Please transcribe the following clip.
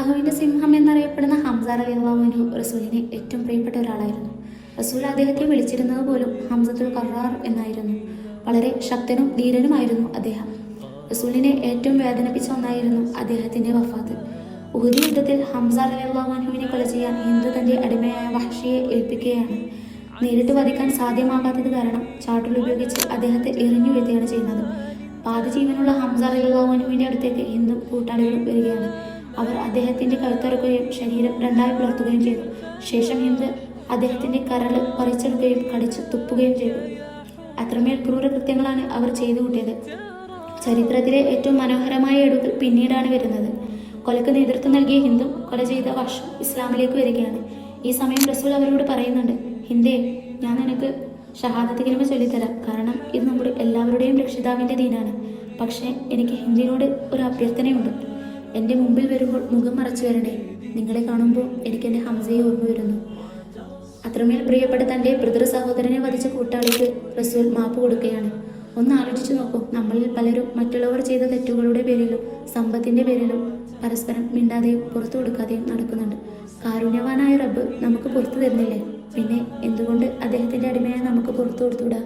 അള്ളാഹുവിൻ്റെ സിംഹം എന്നറിയപ്പെടുന്ന ഹംസ റളിയല്ലാഹു അൻഹു റസൂലിന് ഏറ്റവും പ്രിയപ്പെട്ട ഒരാളായിരുന്നു. റസൂൽ അദ്ദേഹത്തെ വിളിച്ചിരുന്നത് പോലും ഹംസത്തുൽ ഖറാർ എന്നായിരുന്നു. വളരെ ശക്തനും ധീരനുമായിരുന്നു അദ്ദേഹം. റസൂലിനെ ഏറ്റവും വേദനിപ്പിച്ച ഒന്നായിരുന്നു അദ്ദേഹത്തിൻ്റെ വഫാത്ത്. ഉഹദ് യുദ്ധത്തിൽ ഹംസ റളിയല്ലാഹു അൻഹുവിനെ കൊല ചെയ്യാൻ ഹിന്ദു തൻ്റെ അടിമയായ വഹ്ഷിയെ ഏൽപ്പിക്കുകയാണ്. നേരിട്ട് വധിക്കാൻ സാധ്യമാകാത്തത് കാരണം ചാട്ടുകൾ ഉപയോഗിച്ച് അദ്ദേഹത്തെ എറിഞ്ഞു വീഴ്ത്തുകയാണ് ചെയ്യുന്നത്. പാതി ജീവനുള്ള ഹംസ റളിയല്ലാഹു അൻഹുവിൻ്റെ അടുത്തേക്ക് ഹിന്ദു കൂട്ടാളികളും വരികയാണ്. അവർ അദ്ദേഹത്തിൻ്റെ കഴുത്തറുക്കുകയും ശരീരം രണ്ടായി പിളർത്തുകയും ചെയ്തു. ശേഷം ഹിന്ദു അദ്ദേഹത്തിൻ്റെ കരൾ പറിച്ചെടുക്കുകയും കടിച്ചു തുപ്പുകയും ചെയ്തു. അത്രമേൽ ക്രൂരകൃത്യങ്ങളാണ് അവർ ചെയ്തു കൂട്ടിയത്. ചരിത്രത്തിലെ ഏറ്റവും മനോഹരമായ ഒടുവിൽ പിന്നീടാണ് വരുന്നത്. കൊലക്ക് നേതൃത്വം നൽകിയ ഹിന്ദു കൊല ചെയ്ത വർഷം ഇസ്ലാമിലേക്ക് വരികയാണ്. ഈ സമയം റസൂൽ അവരോട് പറയുന്നുണ്ട്, ഹിന്ദേ, ഞാൻ നിനക്ക് ഷഹാദത്ത് കലിമ ചൊല്ലിത്തരാം. കാരണം ഇത് നമ്മുടെ എല്ലാവരുടെയും രക്ഷിതാവിൻ്റെ ദീനാണ്. പക്ഷേ എനിക്ക് ഹിന്ദിനോട് ഒരു അഭ്യർത്ഥനയുണ്ട്. എൻ്റെ മുമ്പിൽ വരുമ്പോൾ മുഖം മറച്ചു വരണേ. നിങ്ങളെ കാണുമ്പോൾ എനിക്ക് എൻ്റെ ഹംസയെ ഓർമ്മ വരുന്നു. അത്രമേൽ പ്രിയപ്പെട്ട തൻ്റെ പിതൃ സഹോദരനെ വധിച്ച കൂട്ടാളിക്ക് റസൂൽ മാപ്പ് കൊടുക്കുകയാണ്. ഒന്ന് ആലോചിച്ചു നോക്കൂ, നമ്മളിൽ പലരും മറ്റുള്ളവർ ചെയ്ത തെറ്റുകളുടെ പേരിലും സമ്പത്തിൻ്റെ പേരിലും പരസ്പരം മിണ്ടാതെയും പുറത്തു കൊടുക്കാതെയും നടക്കുന്നുണ്ട്. കാരുണ്യവാനായ റബ്ബ് നമുക്ക് പുറത്തു തരുന്നില്ലേ? പിന്നെ എന്തുകൊണ്ട് അദ്ദേഹത്തിൻ്റെ അടിമയായി നമുക്ക് പുറത്തു കൊടുത്തുകൂടാ?